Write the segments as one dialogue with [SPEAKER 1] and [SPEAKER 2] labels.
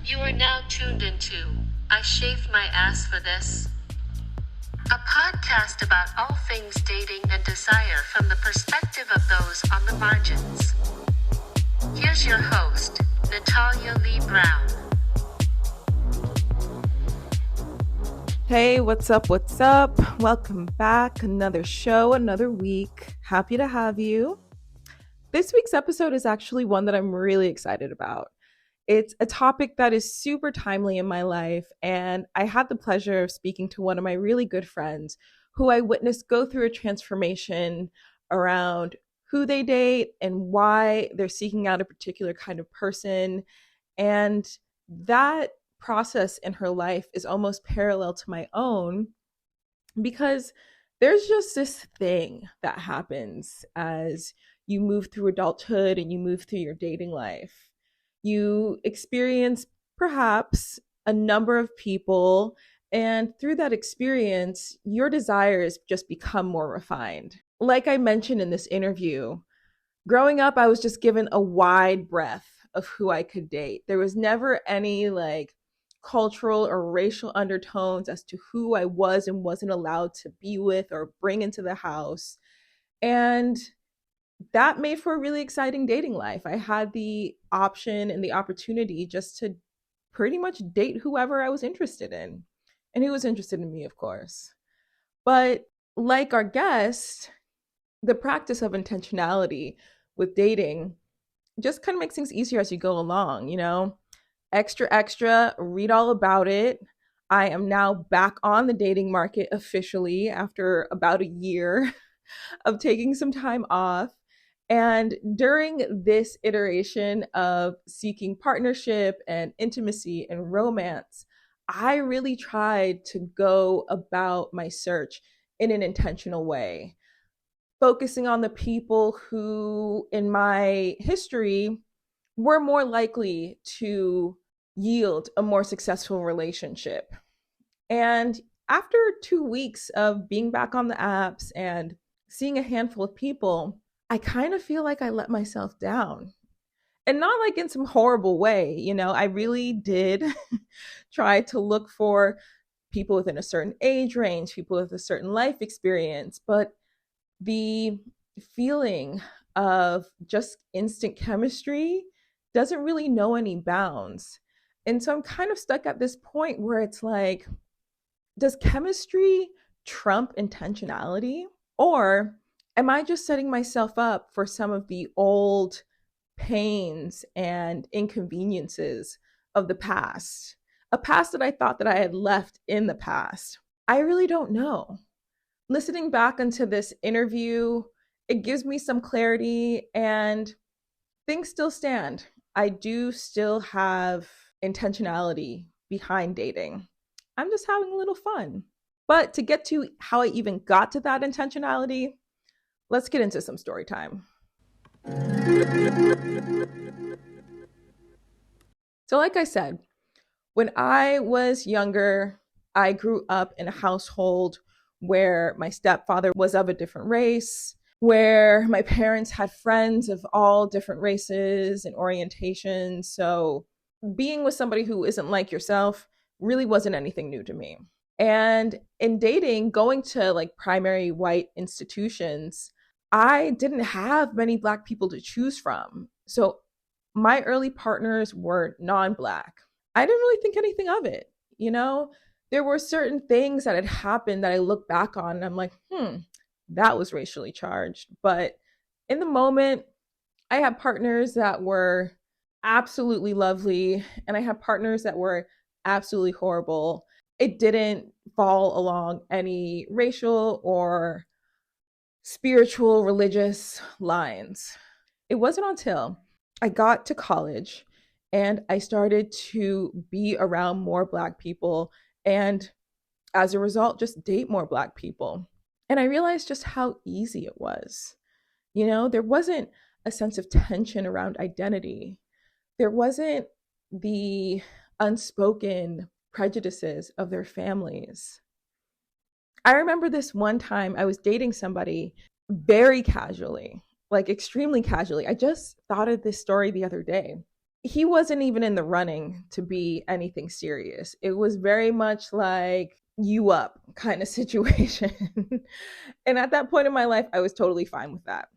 [SPEAKER 1] You are now tuned into I Shaved My Ass for This, a podcast about all things dating and desire from the perspective of those on the margins. Here's your host, Natalia Lee Brown.
[SPEAKER 2] Hey, what's up? What's up? Welcome back. Another show, another week. Happy to have you. This week's episode is actually one that I'm really excited about. It's a topic that is super timely in my life, and I had the pleasure of speaking to one of my really good friends who I witnessed go through a transformation around who they date and why they're seeking out a particular kind of person. And that process in her life is almost parallel to my own because there's just this thing that happens as you move through adulthood and you move through your dating life. You experience perhaps a number of people, and through that experience, your desires just become more refined. Like I mentioned in this interview, growing up, I was just given a wide breadth of who I could date. There was never any cultural or racial undertones as to who I was and wasn't allowed to be with or bring into the house. And that made for a really exciting dating life. I had the option and the opportunity just to pretty much date whoever I was interested in, and who was interested in me, of course. But like our guest, the practice of intentionality with dating just kind of makes things easier as you go along, extra, read all about it. I am now back on the dating market officially after about a year of taking some time off. And during this iteration of seeking partnership and intimacy and romance, I really tried to go about my search in an intentional way, focusing on the people who, in my history, were more likely to yield a more successful relationship. And after 2 weeks of being back on the apps and seeing a handful of people, I kind of feel like I let myself down. And not like in some horrible way, I really did try to look for people within a certain age range, people with a certain life experience, but the feeling of just instant chemistry doesn't really know any bounds. And so I'm kind of stuck at this point where it's like, does chemistry trump intentionality? Or am I just setting myself up for some of the old pains and inconveniences of the past? A past that I thought that I had left in the past. I really don't know. Listening back into this interview, it gives me some clarity, and things still stand. I do still have intentionality behind dating. I'm just having a little fun. But to get to how I even got to that intentionality, let's get into some story time. So like I said, when I was younger, I grew up in a household where my stepfather was of a different race, where my parents had friends of all different races and orientations. So being with somebody who isn't like yourself really wasn't anything new to me. And in dating, going to primary white institutions, I didn't have many Black people to choose from. So my early partners were non-Black. I didn't really think anything of it. There were certain things that had happened that I look back on and I'm like, that was racially charged. But in the moment, I had partners that were absolutely lovely, and I had partners that were absolutely horrible. It didn't fall along any racial or spiritual, religious lines. It wasn't until I got to college and I started to be around more Black people, and as a result, just date more Black people. And I realized just how easy it was. There wasn't a sense of tension around identity. There wasn't the unspoken prejudices of their families. I remember this one time I was dating somebody very casually, extremely casually. I just thought of this story the other day. he wasn't even in the running to be anything serious. It was very much like you up kind of situation. And at that point in my life, I was totally fine with that.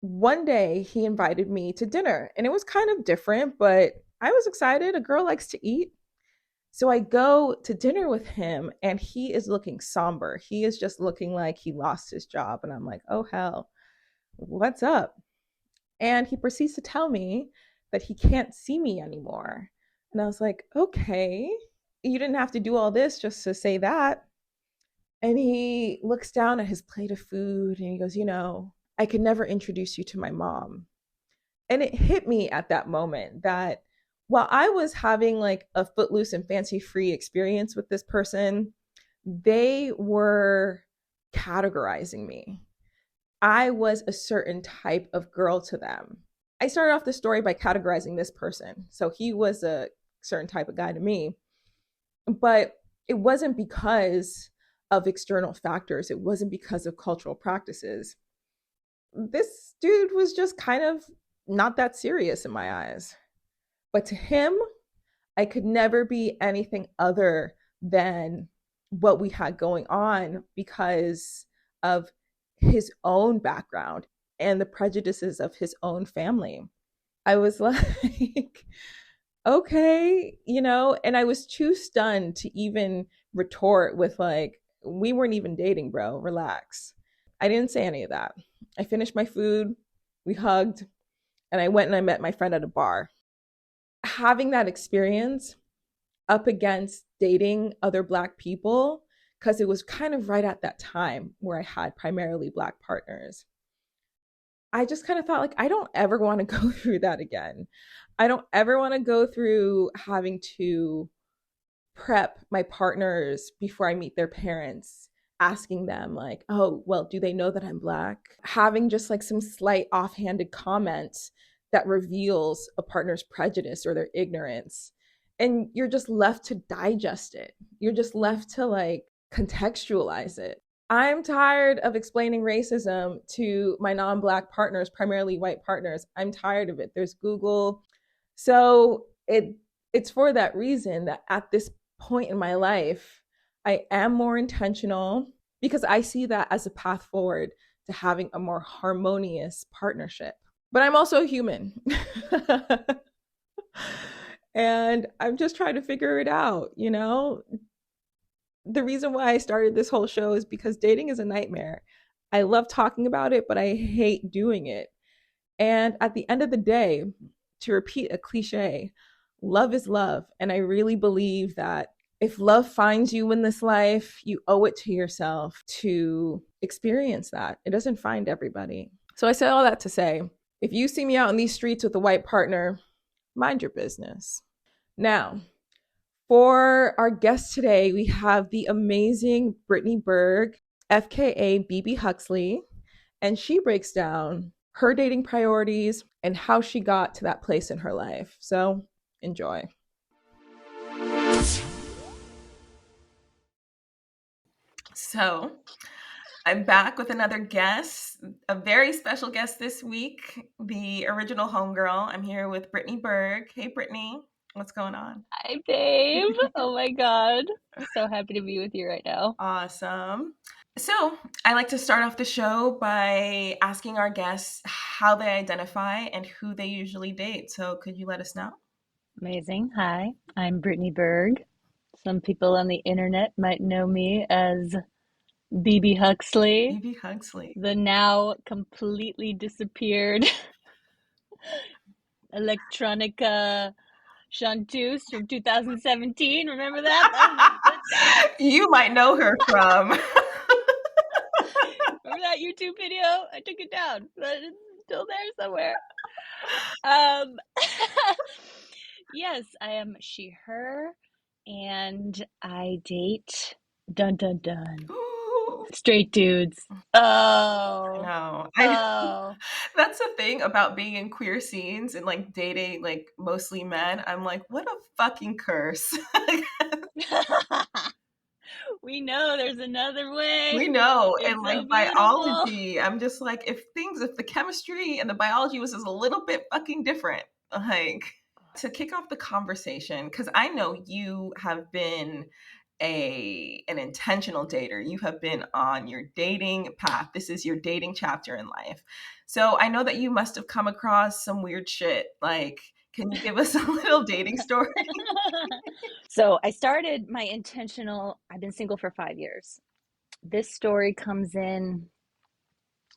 [SPEAKER 2] One day he invited me to dinner and it was kind of different, but I was excited. A girl likes to eat. So I go to dinner with him and he is looking somber. He is just looking like he lost his job. And I'm like, oh, hell, what's up? And he proceeds to tell me that he can't see me anymore. And I was like, okay, you didn't have to do all this just to say that. And he looks down at his plate of food and he goes, I could never introduce you to my mom. And it hit me at that moment that while I was having like a footloose and fancy free experience with this person, they were categorizing me. I was a certain type of girl to them. I started off the story by categorizing this person. So he was a certain type of guy to me. But it wasn't because of external factors, it wasn't because of cultural practices. This dude was just kind of not that serious in my eyes. But to him, I could never be anything other than what we had going on because of his own background and the prejudices of his own family. I was like, okay, and I was too stunned to even retort with, like, we weren't even dating, bro. Relax. I didn't say any of that. I finished my food, we hugged, and I went and I met my friend at a bar. Having that experience up against dating other Black people, because it was kind of right at that time where I had primarily Black partners, I just kind of thought, like, I don't ever want to go through that again. I don't ever want to go through having to prep my partners before I meet their parents, asking them, like, oh, well, do they know that I'm Black? Having just like some slight offhanded comment that reveals a partner's prejudice or their ignorance. And you're just left to digest it. You're just left to like contextualize it. I'm tired of explaining racism to my non-Black partners, primarily white partners. I'm tired of it. There's Google. So it's for that reason that at this point in my life, I am more intentional because I see that as a path forward to having a more harmonious partnership. But I'm also human. And I'm just trying to figure it out, The reason why I started this whole show is because dating is a nightmare. I love talking about it, but I hate doing it. And at the end of the day, to repeat a cliche, love is love. And I really believe that if love finds you in this life, you owe it to yourself to experience that. It doesn't find everybody. So I said all that to say, if you see me out in these streets with a white partner, mind your business. Now, for our guest today, we have the amazing Brittany Berg, FKA BB Huxley, and she breaks down her dating priorities and how she got to that place in her life. So enjoy. So I'm back with another guest, a very special guest this week, the original homegirl. I'm here with Brittany Berg. Hey, Brittany, what's going on?
[SPEAKER 3] Hi, babe. Oh my God. So happy to be with you right now.
[SPEAKER 2] Awesome. So I like to start off the show by asking our guests how they identify and who they usually date. So could you let us know?
[SPEAKER 3] Amazing. Hi, I'm Brittany Berg. Some people on the internet might know me as BB Huxley,
[SPEAKER 2] BB Huxley.
[SPEAKER 3] the now completely disappeared electronica chanteuse from 2017. Remember that? That was a good time.
[SPEAKER 2] You might know her from.
[SPEAKER 3] Remember that YouTube video? I took it down, but it's still there somewhere. Yes, I am she, her, and I date dun dun dun straight dudes. Oh,
[SPEAKER 2] No,
[SPEAKER 3] oh.
[SPEAKER 2] That's the thing about being in queer scenes and like dating like mostly men. I'm like, what a fucking curse.
[SPEAKER 3] We know there's another way.
[SPEAKER 2] We know,
[SPEAKER 3] It's
[SPEAKER 2] and
[SPEAKER 3] so
[SPEAKER 2] like
[SPEAKER 3] beautiful.
[SPEAKER 2] biology, I'm just like, if the chemistry and the biology was just a little bit fucking different, like. To kick off the conversation, because I know you have been an intentional dater. You have been on your dating path. This is your dating chapter in life. So I know that you must have come across some weird shit. Like, can you give us a little dating story?
[SPEAKER 3] So I started my intentional, I've been single for 5 years. This story comes in,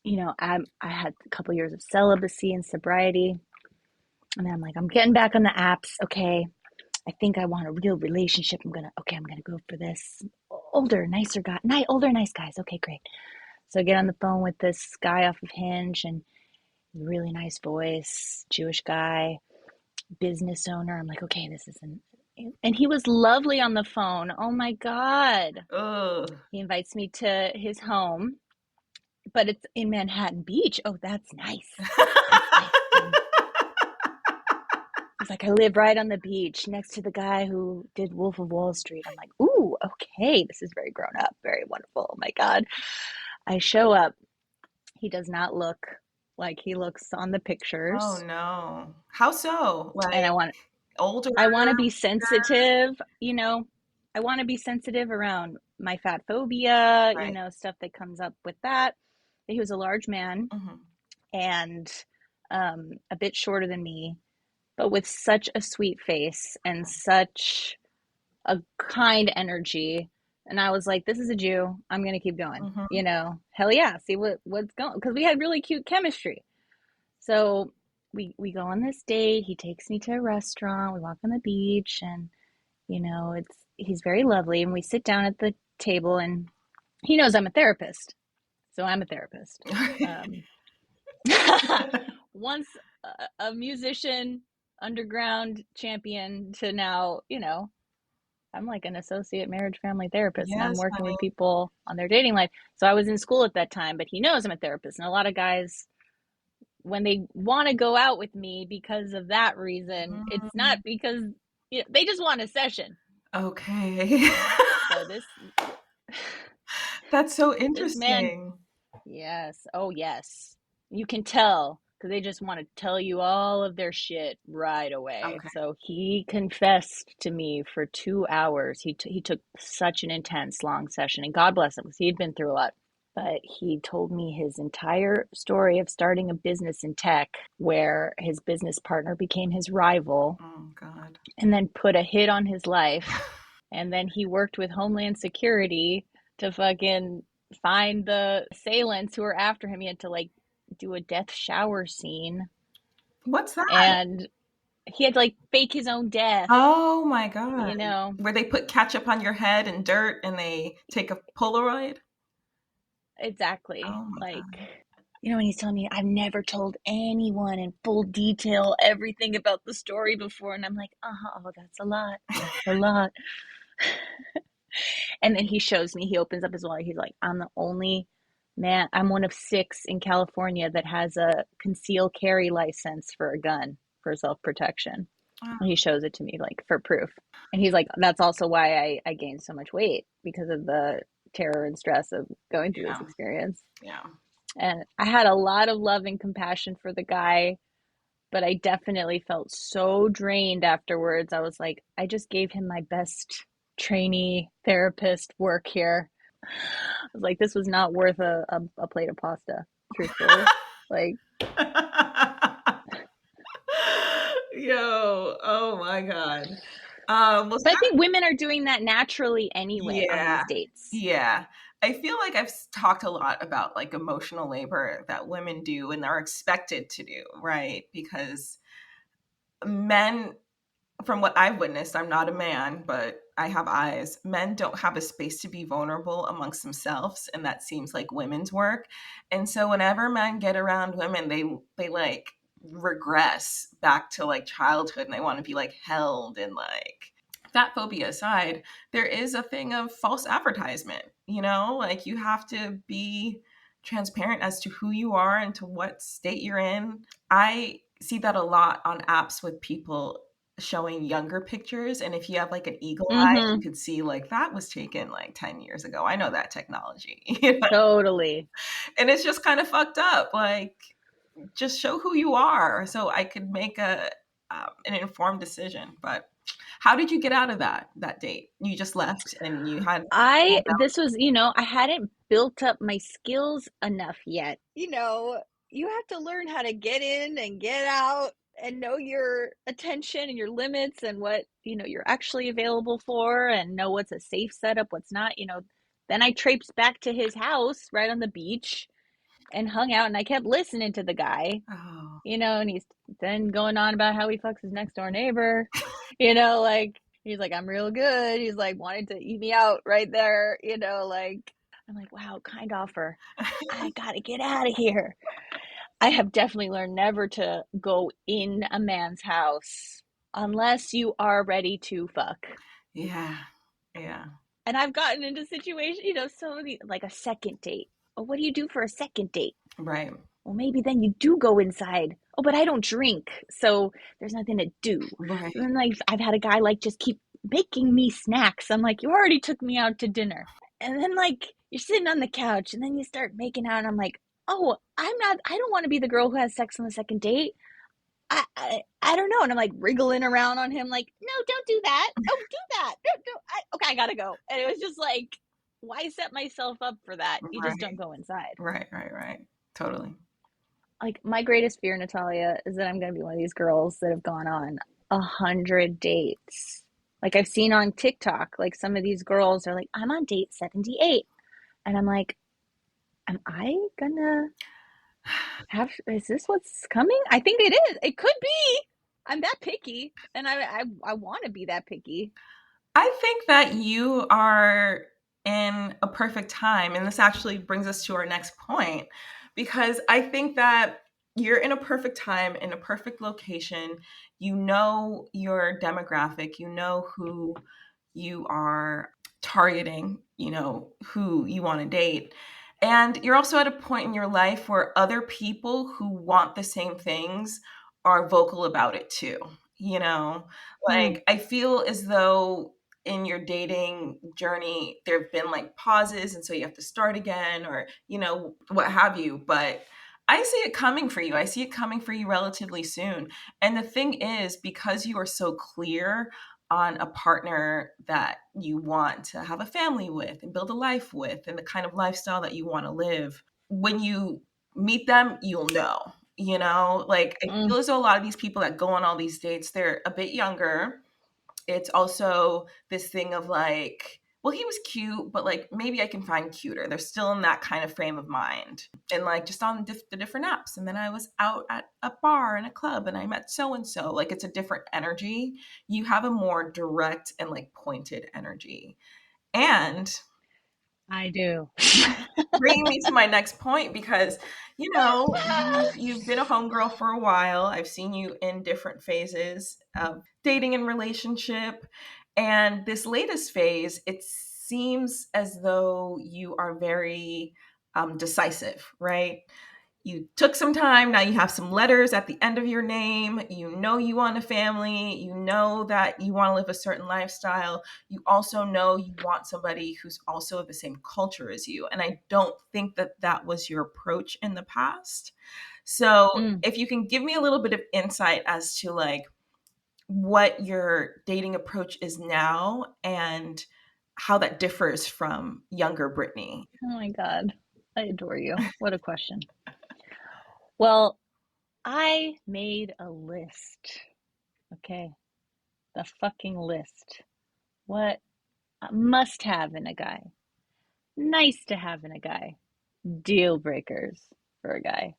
[SPEAKER 3] I had a couple years of celibacy and sobriety. And then I'm like, I'm getting back on the apps. Okay. I think I want a real relationship. I'm going to go for this older, nicer guy, older, nice guys. Okay, great. So I get on the phone with this guy off of Hinge, and really nice voice, Jewish guy, business owner. I'm like, okay, this isn't. And he was lovely on the phone. Oh my God.
[SPEAKER 2] Ugh.
[SPEAKER 3] He invites me to his home, but it's in Manhattan Beach. Oh, that's nice. That's nice. He's like, I live right on the beach next to the guy who did Wolf of Wall Street. I'm like, ooh, okay, this is very grown up, very wonderful. Oh my God. I show up. He does not look like he looks on the pictures.
[SPEAKER 2] Oh no. How so?
[SPEAKER 3] And
[SPEAKER 2] Like older?
[SPEAKER 3] I want to be sensitive, I want to be sensitive around my fat phobia,
[SPEAKER 2] Right.
[SPEAKER 3] Stuff that comes up with that. He was a large man and a bit shorter than me, but with such a sweet face and such a kind energy. And I was like, this is a Jew. I'm going to keep going, hell yeah. See what's going, because we had really cute chemistry. So we go on this date. He takes me to a restaurant. We walk on the beach, and he's very lovely. And we sit down at the table, and he knows I'm a therapist. So I'm a therapist. Once a musician, underground champion, to now, I'm like an associate marriage family therapist, and I'm working with people on their dating life. So I was in school at that time, but he knows I'm a therapist. And a lot of guys, when they want to go out with me because of that reason, it's not because they just want a session.
[SPEAKER 2] Okay.
[SPEAKER 3] So
[SPEAKER 2] that's so interesting.
[SPEAKER 3] This man, yes. Oh, yes. You can tell, because they just want to tell you all of their shit right away.
[SPEAKER 2] Okay.
[SPEAKER 3] So he confessed to me for 2 hours. He took such an intense, long session, and God bless him, because he'd been through a lot. But he told me his entire story of starting a business in tech, where his business partner became his rival.
[SPEAKER 2] Oh, God.
[SPEAKER 3] And then put a hit on his life. And then he worked with Homeland Security to fucking find the assailants who were after him. He had to do a death shower scene.
[SPEAKER 2] What's that?
[SPEAKER 3] And he had to fake his own death.
[SPEAKER 2] Oh my God. Where they put ketchup on your head and dirt and they take a Polaroid?
[SPEAKER 3] Exactly.
[SPEAKER 2] Oh my God.
[SPEAKER 3] When he's telling me, I've never told anyone in full detail everything about the story before. And I'm like, oh, that's a lot. That's a lot. And then he shows me, he opens up his wallet. He's like, I'm the only man, I'm one of 6 in California that has a concealed carry license for a gun for self-protection. Wow. And he shows it to me for proof. And he's like, that's also why I gained so much weight, because of the terror and stress of going through this experience.
[SPEAKER 2] Yeah.
[SPEAKER 3] And I had a lot of love and compassion for the guy, but I definitely felt so drained afterwards. I was like, I just gave him my best trainee therapist work here. I was like, this was not worth a plate of pasta, truthfully.
[SPEAKER 2] Yo, oh my God.
[SPEAKER 3] But I think women are doing that naturally anyway on these dates.
[SPEAKER 2] Yeah. I feel like I've talked a lot about emotional labor that women do and are expected to do, right? Because men, from what I've witnessed, I'm not a man, but I have eyes. Men don't have a space to be vulnerable amongst themselves, and that seems like women's work. And so whenever men get around women, they regress back to childhood, and they want to be held, and fat phobia aside, there is a thing of false advertisement, you have to be transparent as to who you are and to what state you're in. I see that a lot on apps with people showing younger pictures, and if you have an eagle eye, you could see that was taken 10 years ago. I know that technology.
[SPEAKER 3] Totally.
[SPEAKER 2] And it's just kind of fucked up. Just show who you are, so I could make a an informed decision. But how did you get out of that date? You just left and you had.
[SPEAKER 3] This was, I hadn't built up my skills enough yet. You have to learn how to get in and get out and know your attention and your limits and what, you're actually available for and know what's a safe setup, what's not. Then I traipsed back to his house right on the beach and hung out, and I kept listening to the guy,
[SPEAKER 2] Oh,
[SPEAKER 3] and he's then going on about how he fucks his next door neighbor, like he's like, I'm real good. He's like wanted to eat me out right there, like I'm like, wow, kind offer. I gotta get out of here. I have definitely learned never to go in a man's house unless you are ready to fuck.
[SPEAKER 2] yeah, yeah,
[SPEAKER 3] And I've gotten into situations, so many, like a second date. Well, what do you do for a second date?
[SPEAKER 2] right,
[SPEAKER 3] Well, maybe then you do go inside. Oh, but I don't drink, so there's nothing to do.
[SPEAKER 2] right,
[SPEAKER 3] And then like I've had a guy like just keep making me snacks. I'm like, you already took me out to dinner. And then like you're sitting on the couch and then you start making out and I'm like, oh, I don't want to be the girl who has sex on the second date. I don't know. And I'm like wriggling around on him like, no, don't do that. Don't do that. Okay, I gotta go. And it was just like, why set myself up for that? You just don't
[SPEAKER 2] right,
[SPEAKER 3] go inside.
[SPEAKER 2] right. Totally.
[SPEAKER 3] Like my greatest fear, Natalia, is that I'm going to be one of these girls that have gone on 100 dates. Like I've seen on TikTok, like some of these girls are like, I'm on date 78. And I'm like, am I gonna is this what's coming? I think it is. It could be. I'm that picky and I want to be that picky.
[SPEAKER 2] I think that you are in a perfect time. And this actually brings us to our next point, because I think that you're in a perfect time, in a perfect location. You know your demographic, you know who you are targeting, you know who you want to date. And you're also at a point in your life where other people who want the same things are vocal about it too. You know,
[SPEAKER 3] Mm,
[SPEAKER 2] like I feel as though in your dating journey there have been like pauses, and so you have to start again, or what have you. But I see it coming for you. I see it coming for you relatively soon. And the thing is, because you are so clear on a partner that you want to have a family with and build a life with, and the kind of lifestyle that you want to live, when you meet them, you'll know. Like I
[SPEAKER 3] mm,
[SPEAKER 2] feel as though a lot of these people that go on all these dates, they're a bit younger. It's also this thing of like, well, he was cute, but like maybe I can find cuter. They're still in that kind of frame of mind, and like just on the different apps. And then I was out at a bar in a club and I met so and so. Like it's a different energy. You have a more direct and like pointed energy. And
[SPEAKER 3] I do.
[SPEAKER 2] bringing me to my next point, because you've been a homegirl for a while. I've seen you in different phases of dating and relationship, and this latest phase, it seems as though you are very decisive, right? You took some time. Now you have some letters at the end of your name. You know you want a family. You know that you want to live a certain lifestyle. You also know you want somebody who's also of the same culture as you. And I don't think that that was your approach in the past. So
[SPEAKER 3] Mm.
[SPEAKER 2] if you can give me a little bit of insight as to like what your dating approach is now and how that differs from younger Brittany.
[SPEAKER 3] Oh my God. I adore you. What a question. Well, I made a list. Okay. The fucking list. What a must have in a guy. Nice to have in a guy. Deal breakers for a guy.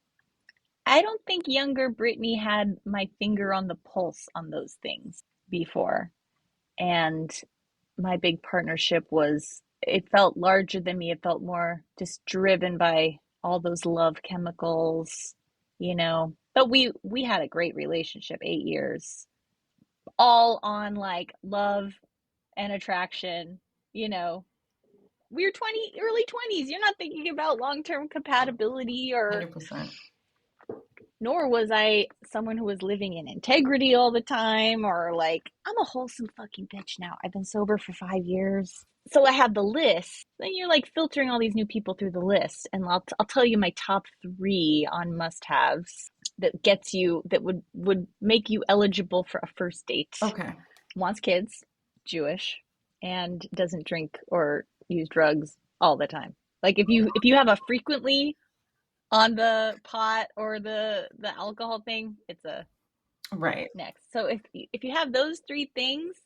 [SPEAKER 3] I don't think younger Brittany had my finger on the pulse on those things before. And my big partnership it felt larger than me. It felt more just driven by all those love chemicals, you know. But we had a great relationship, 8 years, all on like love and attraction, you know. We were early 20s. You're not thinking about long-term compatibility or
[SPEAKER 2] 100%.
[SPEAKER 3] nor was I someone who was living in integrity all the time or like, I'm a wholesome fucking bitch now. I've been sober for 5 years. So I have the list. Then you're like filtering all these new people through the list. And I'll tell you my top three on must haves. that gets you, that would make you eligible for a first date.
[SPEAKER 2] Okay.
[SPEAKER 3] Wants kids, Jewish, and doesn't drink or use drugs all the time. Like if you have a frequently on the pot or the alcohol thing, it's a
[SPEAKER 2] Right.
[SPEAKER 3] next. So if you have those three things,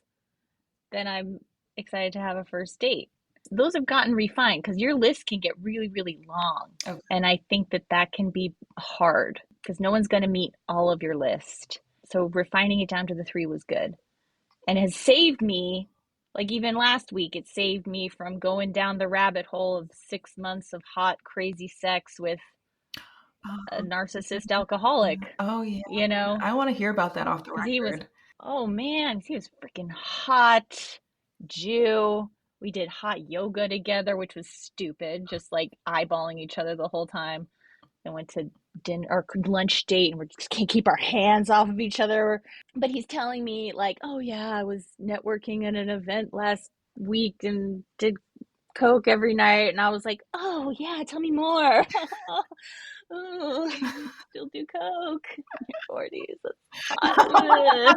[SPEAKER 3] then I'm excited to have a first date. Those have gotten refined because your list can get really, really long.
[SPEAKER 2] Okay.
[SPEAKER 3] And I think that can be hard because no one's going to meet all of your list. So refining it down to the three was good and has saved me. Like even last week, it saved me from going down the rabbit hole of 6 months of hot, crazy sex with a narcissist alcoholic,
[SPEAKER 2] Oh yeah.
[SPEAKER 3] you know,
[SPEAKER 2] I want to hear about that off the
[SPEAKER 3] because he was,
[SPEAKER 2] record.
[SPEAKER 3] oh man, he was freaking hot Jew. We did hot yoga together, which was stupid, just like eyeballing each other the whole time. And went to dinner or lunch date, and we just can't keep our hands off of each other. But he's telling me like, oh yeah, I was networking at an event last week and did coke every night, and I was like, oh yeah, tell me more. Oh, you still do coke in your 40s? That's hot.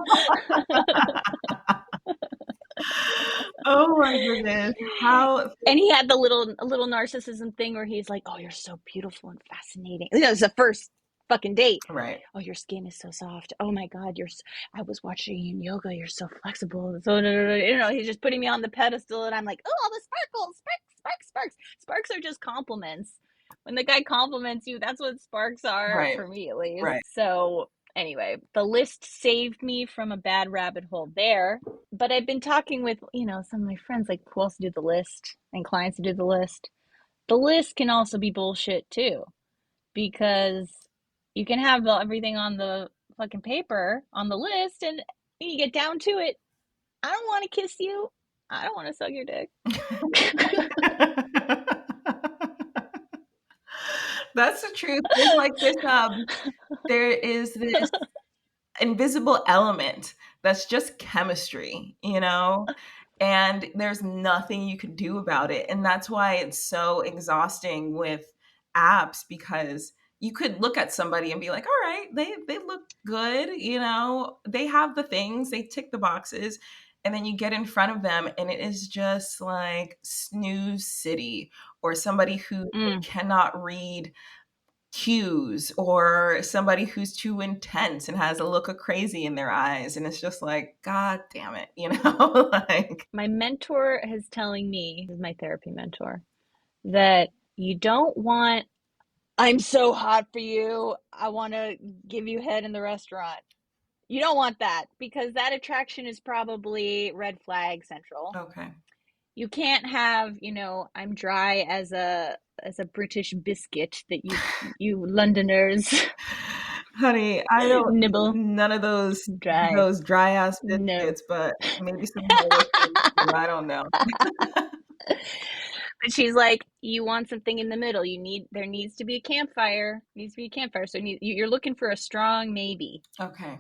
[SPEAKER 2] Oh my goodness. How
[SPEAKER 3] And he had the little narcissism thing where he's like, "Oh, you're so beautiful and fascinating." You know, it's the first fucking date.
[SPEAKER 2] right.
[SPEAKER 3] Oh, your skin is so soft. Oh my God, I was watching you in yoga. You're so flexible. So you know, he's just putting me on the pedestal, and I'm like, "Oh, all the sparkles, sparks, sparks, sparks." Sparks are just compliments. When the guy compliments you, that's what sparks are
[SPEAKER 2] Right.
[SPEAKER 3] for me, at least.
[SPEAKER 2] Right.
[SPEAKER 3] So anyway, the list saved me from a bad rabbit hole there. But I've been talking with, you know, some of my friends, like who else do the list and clients who do the list. The list can also be bullshit too, because you can have everything on the fucking paper on the list, and you get down to it. I don't want to kiss you. I don't want to suck your dick.
[SPEAKER 2] That's the truth. There's like this there is this invisible element that's just chemistry, you know? And there's nothing you can do about it. And that's why it's so exhausting with apps, because you could look at somebody and be like, all right, they look good, you know, they have the things, they tick the boxes. And then you get in front of them and it is just like snooze city, or somebody who cannot read cues, or somebody who's too intense and has a look of crazy in their eyes, and it's just like, god damn it, you know. Like,
[SPEAKER 3] My mentor is telling me, my therapy mentor, that you don't want, I'm so hot for you, I want to give you head in the restaurant. You don't want that, because that attraction is probably red flag central.
[SPEAKER 2] okay.
[SPEAKER 3] You can't have, you know, I'm dry as a British biscuit that you Londoners
[SPEAKER 2] Honey, I don't eat
[SPEAKER 3] nibble.
[SPEAKER 2] none of
[SPEAKER 3] Dry.
[SPEAKER 2] those dry ass
[SPEAKER 3] No.
[SPEAKER 2] biscuits, but maybe some Polish things too, I don't know.
[SPEAKER 3] But she's like, you want something in the middle. There needs to be a campfire. Needs to be a campfire. So you're looking for a strong maybe.
[SPEAKER 2] Okay.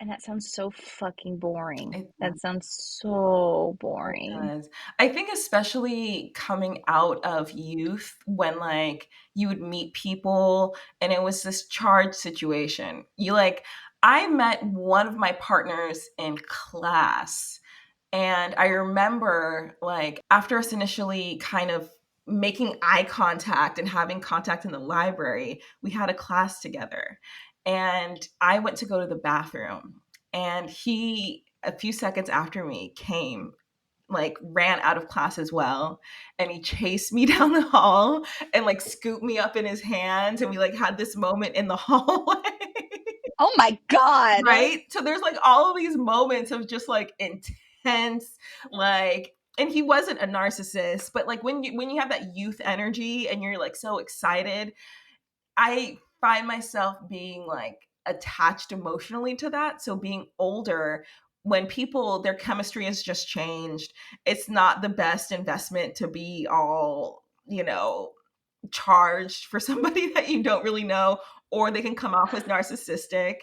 [SPEAKER 3] And that sounds so fucking boring.
[SPEAKER 2] It
[SPEAKER 3] That sounds so
[SPEAKER 2] It
[SPEAKER 3] boring.
[SPEAKER 2] does. I think especially coming out of youth, when like you would meet people and it was this charged situation. You like, I met one of my partners in class, and I remember like after us initially kind of making eye contact and having contact in the library, we had a class together. And I went to go to the bathroom, and he, a few seconds after me, came, like ran out of class as well, and he chased me down the hall and like scooped me up in his hands, and we like had this moment in the hallway.
[SPEAKER 3] Oh my God.
[SPEAKER 2] Right, so there's like all of these moments of just like intense, like, and he wasn't a narcissist, but like when you have that youth energy and you're like so excited, I find myself being like attached emotionally to that. So being older, when people, their chemistry has just changed, it's not the best investment to be all, you know, charged for somebody that you don't really know, or they can come off as narcissistic.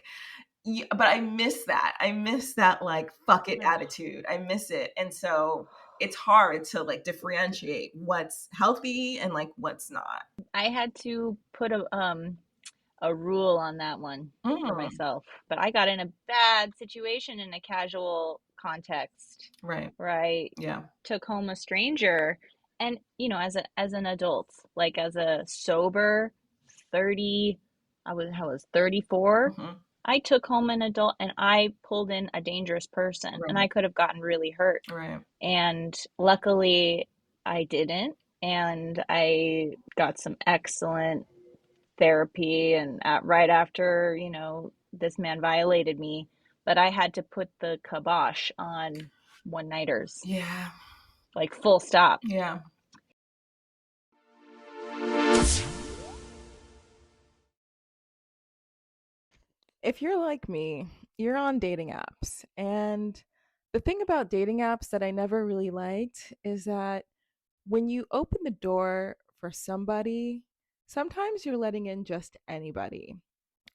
[SPEAKER 2] But I miss that. I miss that like fuck it attitude. I miss it. And so it's hard to like differentiate what's healthy and like what's not.
[SPEAKER 3] I had to put a a rule on that one for
[SPEAKER 2] Mm,
[SPEAKER 3] myself. But I got in a bad situation in a casual context
[SPEAKER 2] right.
[SPEAKER 3] where I
[SPEAKER 2] Yeah.
[SPEAKER 3] took home a stranger. And, as an adult, like as a sober 30, I was 34.
[SPEAKER 2] Hmm.
[SPEAKER 3] I took home an adult and I pulled in a dangerous person and
[SPEAKER 2] Right.
[SPEAKER 3] I could have gotten really hurt.
[SPEAKER 2] Right.
[SPEAKER 3] And luckily I didn't. And I got some excellent therapy and right after, this man violated me, but I had to put the kibosh on one-nighters,
[SPEAKER 2] Yeah.
[SPEAKER 3] like full stop.
[SPEAKER 2] Yeah. If you're like me, you're on dating apps. And the thing about dating apps that I never really liked is that when you open the door for somebody, sometimes you're letting in just anybody.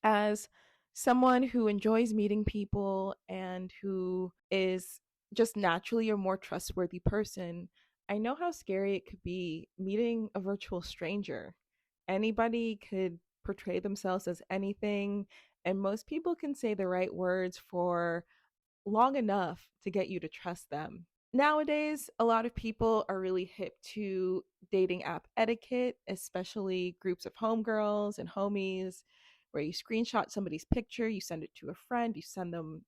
[SPEAKER 2] As someone who enjoys meeting people and who is just naturally a more trustworthy person, I know how scary it could be meeting a virtual stranger. Anybody could portray themselves as anything, and most people can say the right words for long enough to get you to trust them. Nowadays, a lot of people are really hip to dating app etiquette, especially groups of homegirls and homies, where you screenshot somebody's picture, you send it to a friend, you send them,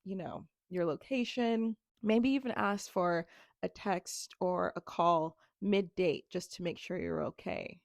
[SPEAKER 2] your location, maybe even ask for a text or a call mid date just to make sure you're okay.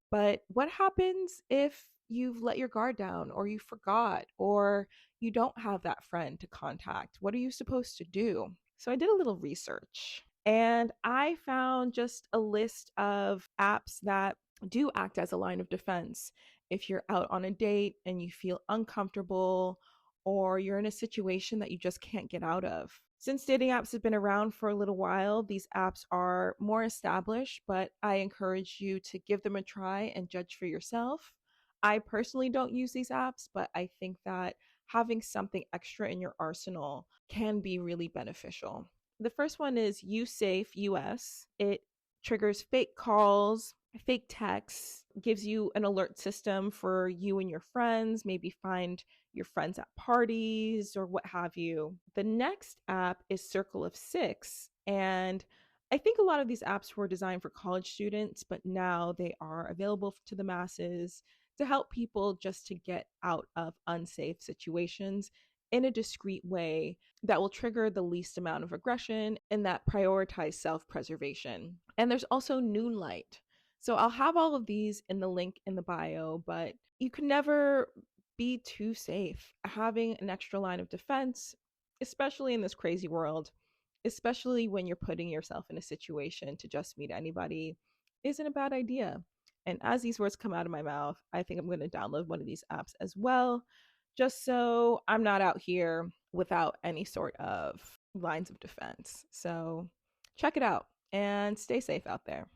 [SPEAKER 2] But what happens if you've let your guard down or you forgot or you don't have that friend to contact? What are you supposed to do? So I did a little research and I found just a list of apps that do act as a line of defense if you're out on a date and you feel uncomfortable or you're in a situation that you just can't get out of. Since dating apps have been around for a little while, these apps are more established, but I encourage you to give them a try and judge for yourself. I personally don't use these apps, but I think that having something extra in your arsenal can be really beneficial. The first one is USafe US. It triggers fake calls, fake texts, gives you an alert system for you and your friends, maybe find your friends at parties or what have you. The next app is Circle of Six. And I think a lot of these apps were designed for college students, but now they are available to the masses to help people just to get out of unsafe situations in a discreet way that will trigger the least amount of aggression and that prioritize self preservation. And there's also Noonlight. So I'll have all of these in the link in the bio, but you can never be too safe. Having an extra line of defense, especially in this crazy world, especially when you're putting yourself in a situation to just meet anybody, isn't a bad idea. And as these words come out of my mouth, I think I'm going to download one of these apps as well, just so I'm not out here without any sort of lines of defense. So check it out and stay safe out there.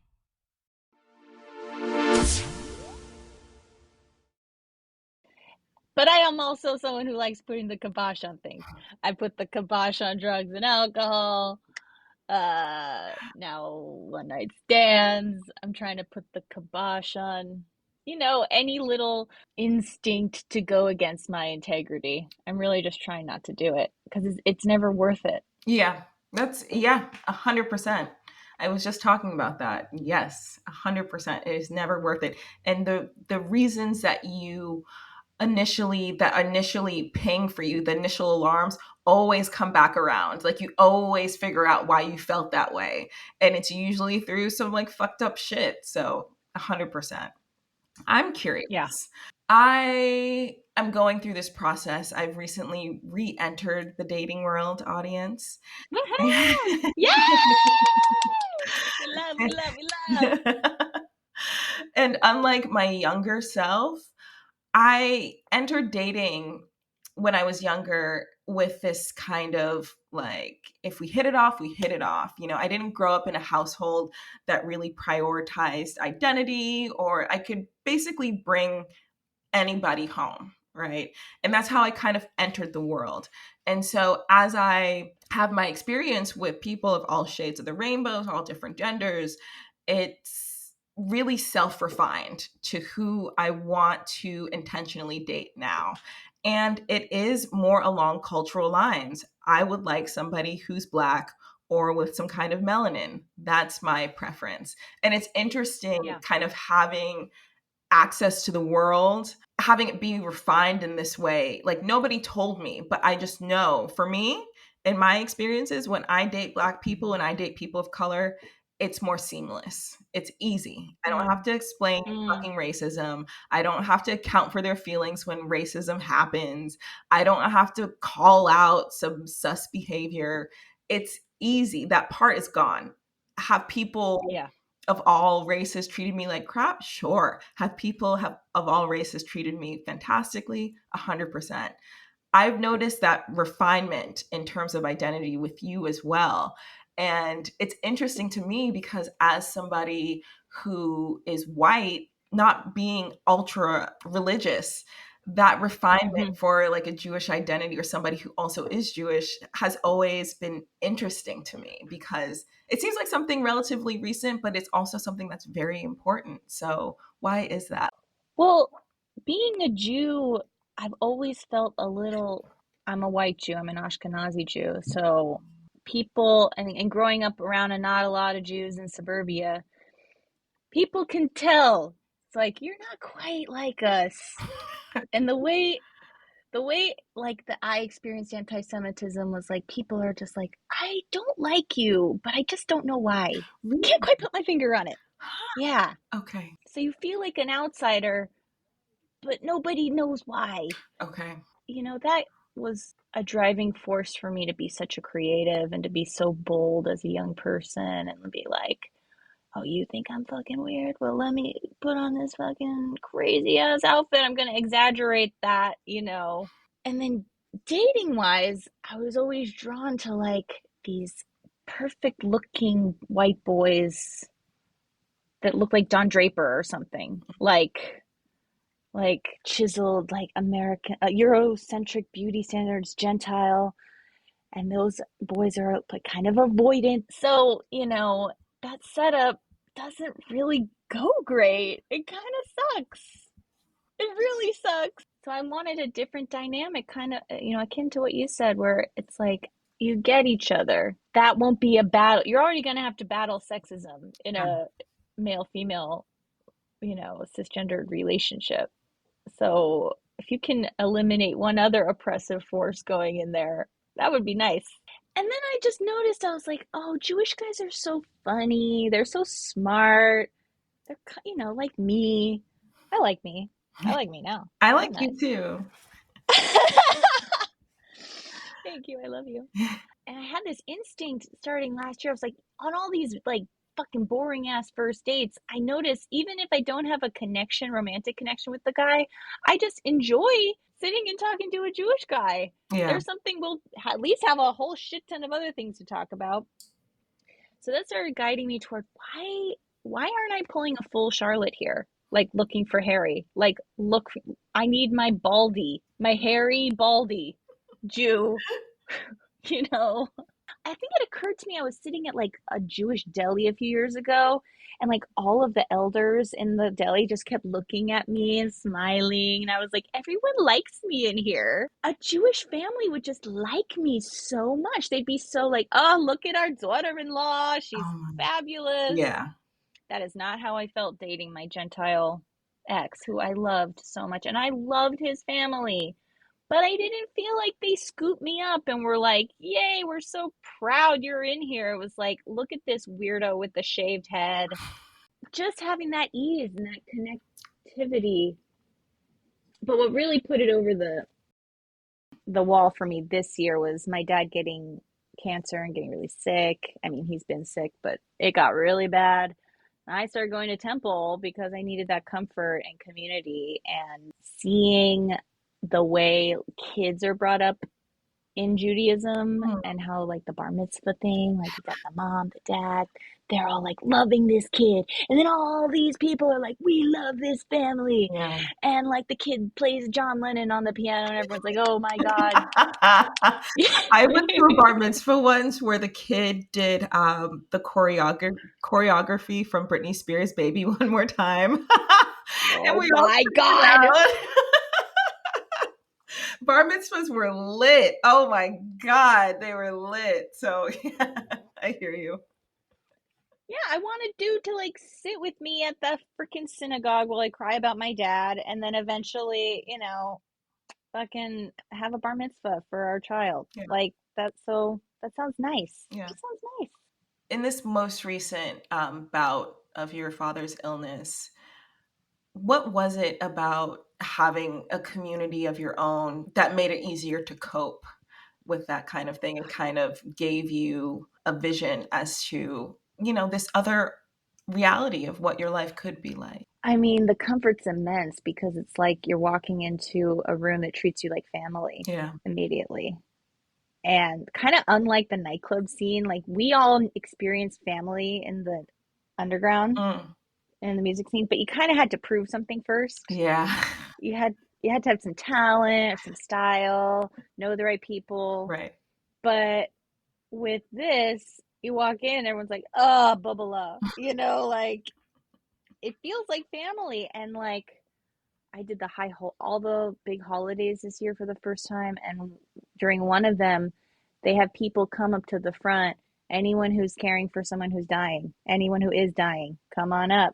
[SPEAKER 3] But I am also someone who likes putting the kibosh on things. I put the kibosh on drugs and alcohol. Now one night stands. I'm trying to put the kibosh on, any little instinct to go against my integrity. I'm really just trying not to do it because it's never worth it.
[SPEAKER 2] Yeah, 100%. I was just talking about that. Yes, 100%. It is never worth it. And the reasons that you initially ping for you, the initial alarms always come back around. Like you always figure out why you felt that way. And it's usually through some like fucked up shit. So 100%. I'm
[SPEAKER 3] Yeah.
[SPEAKER 2] curious. I am going through this process. I've recently re-entered the dating world, audience.
[SPEAKER 3] Woohoo! Yay! We love, we love, we love.
[SPEAKER 2] And unlike my younger self, I entered dating when I was younger with this kind of like, if we hit it off, we hit it off. I didn't grow up in a household that really prioritized identity, or I could basically bring anybody home, right? And that's how I kind of entered the world. And so as I have my experience with people of all shades of the rainbows, all different genders, it's really self-refined to who I want to intentionally date now. And it is more along cultural lines. I would like somebody who's Black or with some kind of melanin. That's my preference. And it's interesting
[SPEAKER 3] Yeah.
[SPEAKER 2] kind of having access to the world, having it be refined in this way. Like nobody told me, but I just know for me, in my experiences, when I date Black people and I date people of color, it's more seamless. It's easy. I don't have
[SPEAKER 3] Mm,
[SPEAKER 2] to explain
[SPEAKER 3] mm,
[SPEAKER 2] fucking racism. I don't have to account for their feelings when racism happens. I don't have to call out some sus behavior. It's easy. That part is gone. Have people
[SPEAKER 3] yeah.
[SPEAKER 2] of all races treated me like crap? Sure. Have people have of all races treated me fantastically? 100%. I've noticed that refinement in terms of identity with you as well. And it's interesting to me because as somebody who is white, not being ultra religious, that refinement
[SPEAKER 3] Hmm.
[SPEAKER 2] for like a Jewish identity or somebody who also is Jewish has always been interesting to me because it seems like something relatively recent, but it's also something that's very important. So, why is that?
[SPEAKER 3] Well, being a Jew, I've always felt a little, I'm a white Jew, I'm an Ashkenazi Jew. So people, and growing up around not a lot of Jews in suburbia, people can tell. It's like, you're not quite like us. And the way like that I experienced anti-Semitism was like people are just like, I don't like you, but I just don't know why. Can't
[SPEAKER 2] Really?
[SPEAKER 3] quite put my finger on it. Yeah.
[SPEAKER 2] Okay.
[SPEAKER 3] So you feel like an outsider, but nobody knows why.
[SPEAKER 2] Okay.
[SPEAKER 3] That was a driving force for me to be such a creative and to be so bold as a young person and be like, oh, you think I'm fucking weird? Well, let me put on this fucking crazy ass outfit. I'm gonna exaggerate that. And then dating wise, I was always drawn to like these perfect looking white boys that look like Don Draper or something. Like chiseled, like American, Eurocentric beauty standards, Gentile, and those boys are like kind of avoidant. So, that setup doesn't really go great. It kind of sucks. It really sucks. So I wanted a different dynamic, kind of, akin to what you said, where it's like you get each other. That won't be a battle. You're already going to have to battle sexism in
[SPEAKER 2] Yeah.
[SPEAKER 3] a male female, cisgendered relationship. So if you can eliminate one other oppressive force going in there, that would be nice. And then I just noticed, I was like, oh, Jewish guys are so funny. They're so smart. They're, like me. I like me. I like me now.
[SPEAKER 2] I
[SPEAKER 3] I'm
[SPEAKER 2] like you
[SPEAKER 3] nice.
[SPEAKER 2] too.
[SPEAKER 3] Thank you. I love you. And I had this instinct starting last year. I was like, on all these like fucking boring ass first dates, I notice even if I don't have a connection, romantic connection with the guy, I just enjoy sitting and talking to a Jewish guy.
[SPEAKER 2] Yeah.
[SPEAKER 3] There's something we'll at least have a whole shit ton of other things to talk about. So that started guiding me toward why aren't I pulling a full Charlotte here? Like looking for Harry. Like, look, I need my hairy baldy Jew, you know. I think it occurred to me I was sitting at like a Jewish deli a few years ago, and like all of the elders in the deli just kept looking at me and smiling. And I was like, everyone likes me in here. A Jewish family would just like me so much. They'd be so like, oh, look at our daughter in law. She's
[SPEAKER 2] Um,
[SPEAKER 3] fabulous.
[SPEAKER 2] yeah.
[SPEAKER 3] That is not how I felt dating my Gentile ex, who I loved so much. And I loved his family. But I didn't feel like they scooped me up and were like, yay, we're so proud you're in here. It was like, look at this weirdo with the shaved head. Just having that ease and that connectivity. But what really put it over the wall for me this year was my dad getting cancer and getting really sick. I mean, he's been sick, but it got really bad. I started going to temple because I needed that comfort and community, and seeing the way kids are brought up in Judaism
[SPEAKER 2] Hmm.
[SPEAKER 3] and how like the bar mitzvah thing, like you got the mom, the dad, they're all like loving this kid. And then all these people are like, we love this family.
[SPEAKER 2] Yeah.
[SPEAKER 3] And like the kid plays John Lennon on the piano and everyone's like, oh my God.
[SPEAKER 2] I went to a bar mitzvah once where the kid did the choreography from Britney Spears' "Baby One More Time," and
[SPEAKER 3] Oh
[SPEAKER 2] we all
[SPEAKER 3] my
[SPEAKER 2] checked it
[SPEAKER 3] God.
[SPEAKER 2] out. Bar mitzvahs were lit. Oh my god, they were lit. So yeah, I hear you.
[SPEAKER 3] Yeah, I want a dude to like sit with me at the freaking synagogue while I cry about my dad and then eventually, fucking have a bar mitzvah for our child.
[SPEAKER 2] Yeah,
[SPEAKER 3] Like that sounds nice. It
[SPEAKER 2] yeah.
[SPEAKER 3] just sounds nice.
[SPEAKER 2] In this most recent bout of your father's illness, what was it about having a community of your own that made it easier to cope with that kind of thing and kind of gave you a vision as to, this other reality of what your life could be like?
[SPEAKER 3] I mean, the comfort's immense because it's like you're walking into a room that treats you like family
[SPEAKER 2] Yeah.
[SPEAKER 3] immediately. And kind of unlike the nightclub scene, like we all experienced family in the underground
[SPEAKER 2] Mm.
[SPEAKER 3] in the music scene, but you kind of had to prove something first.
[SPEAKER 2] Yeah.
[SPEAKER 3] You had you had to have some talent or some style, know the right people.
[SPEAKER 2] Right.
[SPEAKER 3] But with this, you walk in and everyone's like, "Oh, bubba," like it feels like family. And like I did all the big holidays this year for the first time, and during one of them, they have people come up to the front. Anyone who's caring for someone who's dying, anyone who is dying, come on up.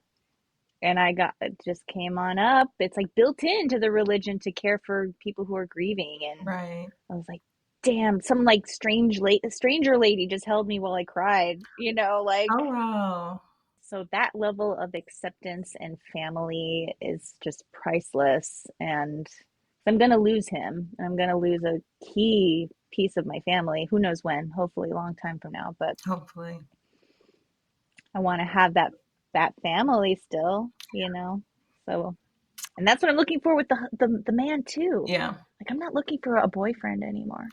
[SPEAKER 3] And I got it just came on up. It's like built into the religion to care for people who are grieving. And
[SPEAKER 2] Right.
[SPEAKER 3] I was like, damn, some like stranger lady just held me while I cried, like
[SPEAKER 2] Oh wow.
[SPEAKER 3] so that level of acceptance and family is just priceless. And I'm gonna lose him, and I'm gonna lose a key piece of my family. Who knows when? Hopefully, a long time from now. But
[SPEAKER 2] Hopefully.
[SPEAKER 3] I want to have that family still, So, and that's what I'm looking for with the man too.
[SPEAKER 2] Yeah.
[SPEAKER 3] Like I'm not looking for a boyfriend anymore.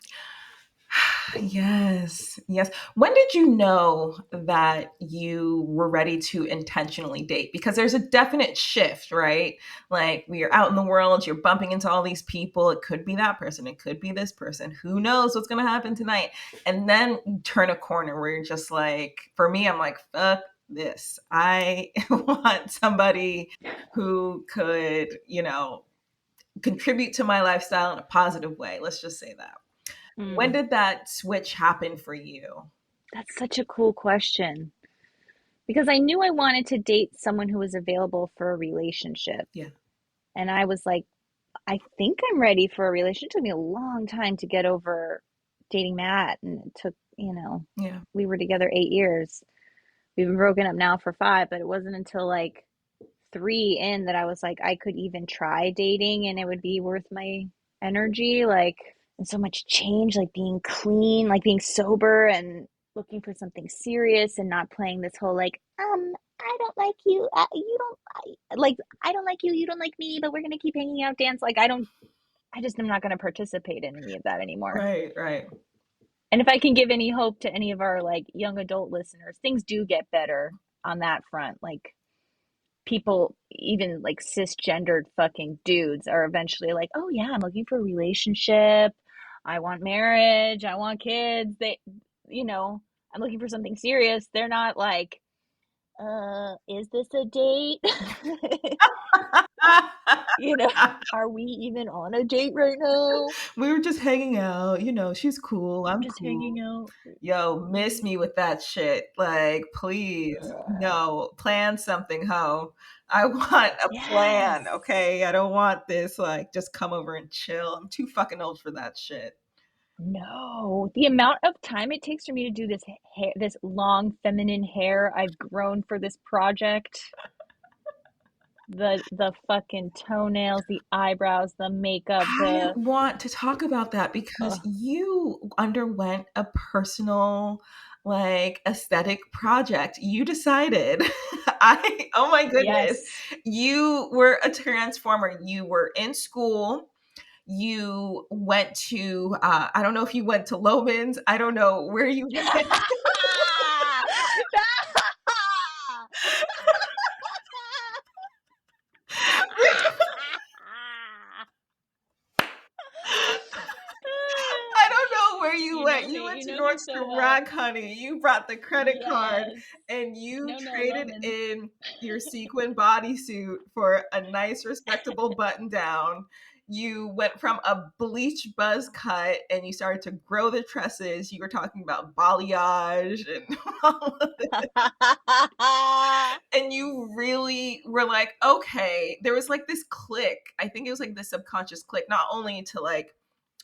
[SPEAKER 2] Yes. Yes. When did you know that you were ready to intentionally date? Because there's a definite shift, right? Like we are out in the world, you're bumping into all these people. It could be that person, it could be this person. Who knows what's going to happen tonight? And then you turn a corner where you're just like, for me, I'm like, fuck this. I want somebody who could, contribute to my lifestyle in a positive way. Let's just say that. When
[SPEAKER 3] Mm,
[SPEAKER 2] did that switch happen for you?
[SPEAKER 3] that's such a cool question because I knew I wanted to date someone who was available for a relationship.
[SPEAKER 2] Yeah.
[SPEAKER 3] And I was like, I think I'm ready for a relationship. It took me a long time to get over dating Matt. And it took,
[SPEAKER 2] Yeah.
[SPEAKER 3] we were together 8 years. We've been broken up now for 5, but it wasn't until like 3 in that I was like, I could even try dating and it would be worth my energy. Like, and so much change, like being clean, like being sober and looking for something serious and not playing this whole like, I don't like you. You don't like, I don't like you. You don't like me, but we're going to keep hanging out, dance. Like, I just am not going to participate in any of that anymore.
[SPEAKER 2] Right, right.
[SPEAKER 3] And if I can give any hope to any of our like young adult listeners, things do get better on that front. Like, people, even like cisgendered fucking dudes, are eventually like, oh yeah, I'm looking for a relationship. I want marriage. I want kids. I'm looking for something serious. They're not like, is this a date? you know, are we even on a date right now?
[SPEAKER 2] We were just hanging out. She's cool.
[SPEAKER 3] We're
[SPEAKER 2] I'm
[SPEAKER 3] just hanging
[SPEAKER 2] cool.
[SPEAKER 3] out.
[SPEAKER 2] Yo, miss me with that shit. Like, please. No, plan something, ho. I want a plan,
[SPEAKER 3] Yes.
[SPEAKER 2] okay? I don't want this, like, just come over and chill. I'm too fucking old for that shit.
[SPEAKER 3] No, the amount of time it takes for me to do this hair, this long feminine hair I've grown for this project, the fucking toenails, the eyebrows, the makeup,
[SPEAKER 2] I want to talk about that because
[SPEAKER 3] uh,
[SPEAKER 2] you underwent a personal, like, aesthetic project. You decided, oh my goodness,
[SPEAKER 3] yes.
[SPEAKER 2] you were a transformer. You were in school. You went to, I don't know if you went to Loman's. I don't know where you went. I don't know where you went. You went to
[SPEAKER 3] You know me so
[SPEAKER 2] Nordstrom
[SPEAKER 3] well.
[SPEAKER 2] Rack, honey. You brought the credit card
[SPEAKER 3] Yes.
[SPEAKER 2] and you
[SPEAKER 3] No,
[SPEAKER 2] traded
[SPEAKER 3] Loman.
[SPEAKER 2] in your sequin bodysuit for a nice, respectable button down. You went from a bleach buzz cut and you started to grow the tresses. You were talking about balayage and all of this. And you really were like, okay, there was like this click. I think it was like the subconscious click, not only to like,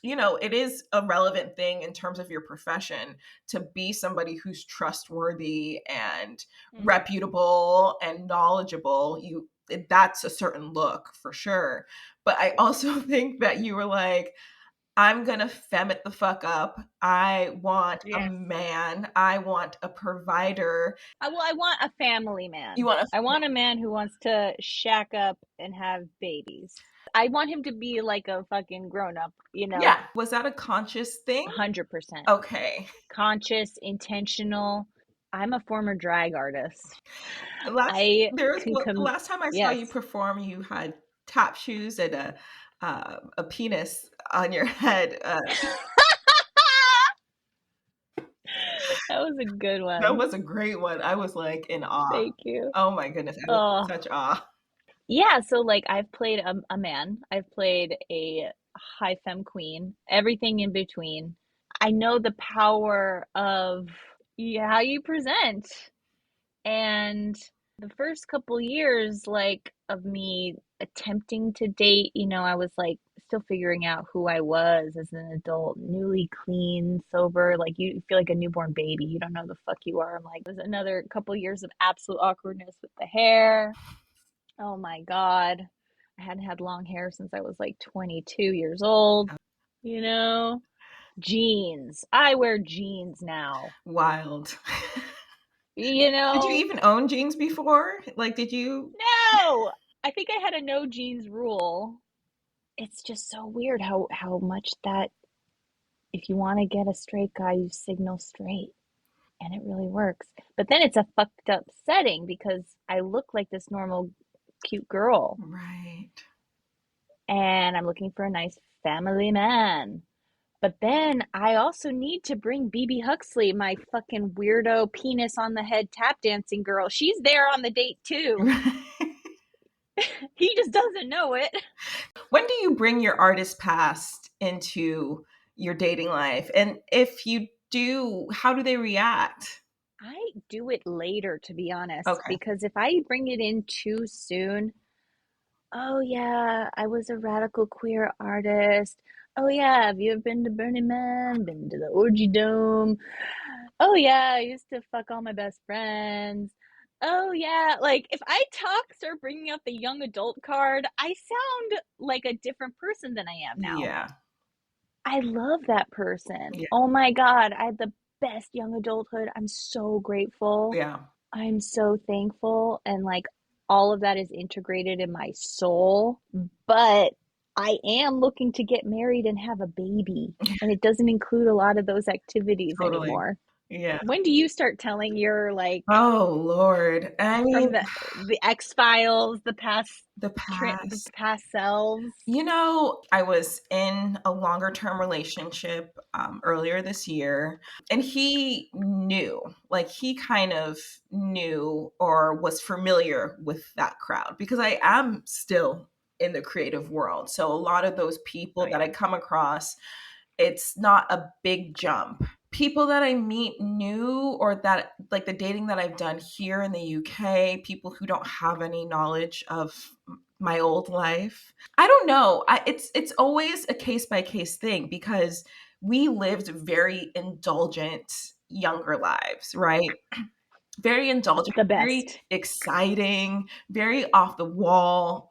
[SPEAKER 2] it is a relevant thing in terms of your profession to be somebody who's trustworthy and reputable and knowledgeable. That's a certain look for sure. But I also think that you were like, I'm gonna fem it the fuck up. I want a
[SPEAKER 3] Yes.
[SPEAKER 2] man. I want a provider.
[SPEAKER 3] I want a family man.
[SPEAKER 2] You want
[SPEAKER 3] I want a man who wants to shack up and have babies. I want him to be like a fucking grown up,
[SPEAKER 2] Yeah. Was that a conscious thing?
[SPEAKER 3] 100%.
[SPEAKER 2] Okay.
[SPEAKER 3] Conscious, intentional. I'm a former drag artist.
[SPEAKER 2] The
[SPEAKER 3] I
[SPEAKER 2] last time I saw you perform, you had tap shoes and a penis on your head.
[SPEAKER 3] That was a good one.
[SPEAKER 2] That was a great one. I was like in awe.
[SPEAKER 3] Thank you.
[SPEAKER 2] Oh my goodness, I was in such awe.
[SPEAKER 3] Yeah, so like I've played a man, I've played a high femme queen, everything in between. I know the power of how you present. And the first couple years, like, of me attempting to date, I was like still figuring out who I was as an adult, newly clean, sober. Like, you feel like a newborn baby. You don't know the fuck you are. I'm like, there's another couple years of absolute awkwardness with the hair. Oh my God. I hadn't had long hair since I was like 22 years old. Jeans. I wear jeans now.
[SPEAKER 2] Wild.
[SPEAKER 3] Did
[SPEAKER 2] you even own jeans before? Like, did you?
[SPEAKER 3] No! I think I had a no jeans rule. It's just so weird how much that if you want to get a straight guy, you signal straight. And it really works. But then it's a fucked up setting because I look like this normal, cute girl.
[SPEAKER 2] Right.
[SPEAKER 3] And I'm looking for a nice family man. But then I also need to bring BB Huxley, my fucking weirdo penis on the head tap dancing girl. She's there on the date too. He just doesn't know it.
[SPEAKER 2] When do you bring your artist past into your dating life? And if you do, how do they react?
[SPEAKER 3] I do it later, to be honest.
[SPEAKER 2] Okay.
[SPEAKER 3] Because if I bring it in too soon, oh yeah, I was a radical queer artist. Oh yeah, have you ever been to Burning Man? Been to the Orgy Dome? Oh yeah, I used to fuck all my best friends. Oh yeah, like if I start bringing out the young adult card, I sound like a different person than I am now.
[SPEAKER 2] Yeah.
[SPEAKER 3] I love that person.
[SPEAKER 2] Yeah.
[SPEAKER 3] Oh my God, I had the best young adulthood. I'm so grateful.
[SPEAKER 2] Yeah.
[SPEAKER 3] I'm so thankful. And like all of that is integrated in my soul. But I am looking to get married and have a baby. And it doesn't include a lot of those activities anymore.
[SPEAKER 2] Yeah.
[SPEAKER 3] When do you start telling your like?
[SPEAKER 2] Oh Lord! I mean,
[SPEAKER 3] from the X-Files, the past selves.
[SPEAKER 2] I was in a longer term relationship earlier this year, and he knew, like he kind of knew or was familiar with that crowd because I am still in the creative world. So a lot of those people that I come across, it's not a big jump. People that I meet new or that like the dating that I've done here in the UK, people who don't have any knowledge of my old life. I don't know. It's always a case by case thing because we lived very indulgent younger lives, right? Very indulgent,
[SPEAKER 3] the best.
[SPEAKER 2] Very exciting, very off the wall,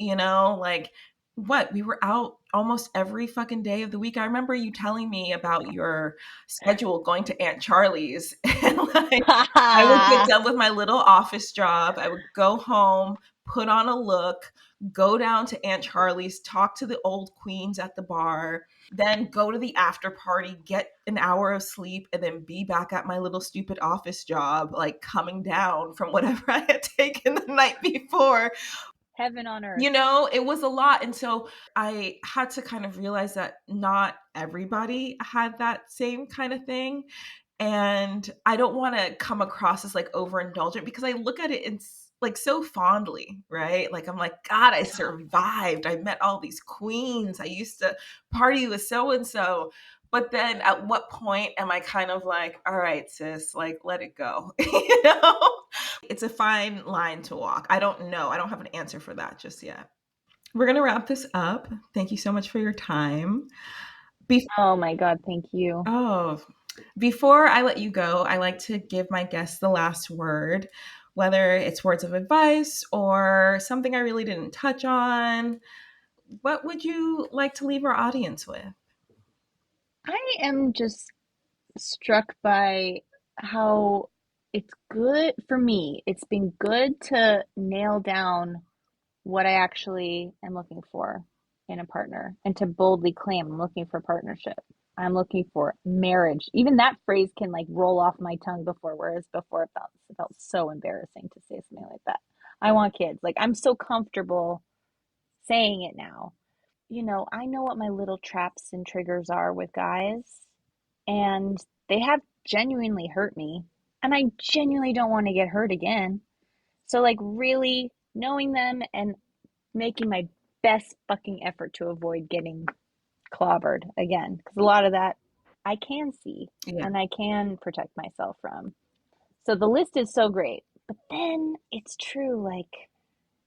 [SPEAKER 2] like what we were out almost every fucking day of the week. I remember you telling me about your schedule going to Aunt Charlie's and like I would get done with my little office job. I would go home, put on a look, go down to Aunt Charlie's, talk to the old queens at the bar, then go to the after party, get an hour of sleep, and then be back at my little stupid office job, like coming down from whatever I had taken the night before.
[SPEAKER 3] Heaven on earth.
[SPEAKER 2] You know, it was a lot. And so I had to kind of realize that not everybody had that same kind of thing. And I don't want to come across as like overindulgent, because I look at it in like so fondly, right? Like I'm like, God, I survived. I met all these queens. I used to party with so and so. But then at what point am I kind of like, all right, sis, like let it go? You know? It's a fine line to walk. I don't know. I don't have an answer for that just yet. We're going to wrap this up. Thank you so much for your time.
[SPEAKER 3] Oh my God, thank you.
[SPEAKER 2] Before I let you go, I like to give my guests the last word, whether it's words of advice or something I really didn't touch on. What would you like to leave our audience with?
[SPEAKER 3] I am just struck by how it's good for me. It's been good to nail down what I actually am looking for in a partner and to boldly claim I'm looking for partnership. I'm looking for marriage. Even that phrase can like roll off my tongue before, whereas before it felt so embarrassing to say something like that. I want kids. Like I'm so comfortable saying it now. I know what my little traps and triggers are with guys, and they have genuinely hurt me, and I genuinely don't want to get hurt again. So, like, really knowing them and making my best fucking effort to avoid getting clobbered again, because a lot of that I can see
[SPEAKER 2] Yeah.
[SPEAKER 3] and I can protect myself from. So, the list is so great, but then it's true, like,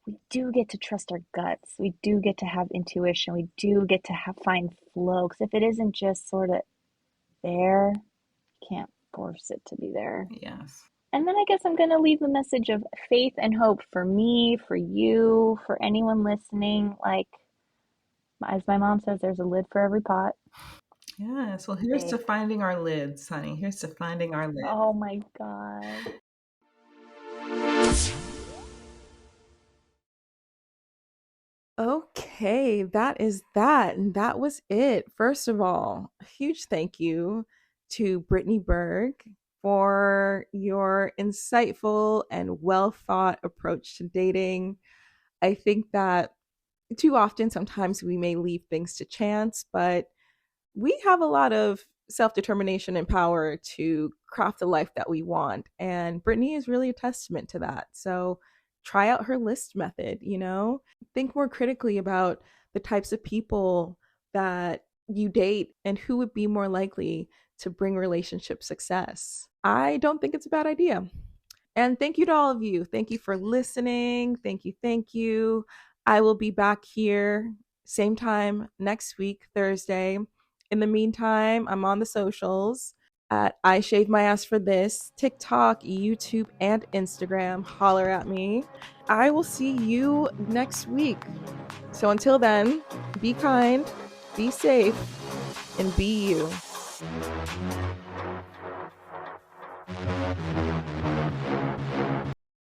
[SPEAKER 3] we do get to trust our guts. We do get to have intuition. We do get to find flow. Because if it isn't just sort of there, you can't force it to be there.
[SPEAKER 2] Yes.
[SPEAKER 3] And then I guess I'm going to leave the message of faith and hope for me, for you, for anyone listening. Like, as my mom says, there's a lid for every pot.
[SPEAKER 2] Yes. Well, here's to finding our lids, honey. Here's to finding our lids.
[SPEAKER 3] Oh my God.
[SPEAKER 2] Okay, that is that. And that was it. First of all, a huge thank you to Brittany Berg for your insightful and well thought approach to dating. I think that too often, sometimes we may leave things to chance, but we have a lot of self determination and power to craft the life that we want. And Brittany is really a testament to that. So try out her list method, think more critically about the types of people that you date and who would be more likely to bring relationship success. I don't think it's a bad idea. And thank you to all of you. Thank you for listening. Thank you. Thank you. I will be back here same time next week, Thursday. In the meantime, I'm on the socials at I Shave My Ass for This, TikTok, YouTube, and Instagram. Holler at me. I will see you next week. So until then, be kind, be safe, and be you.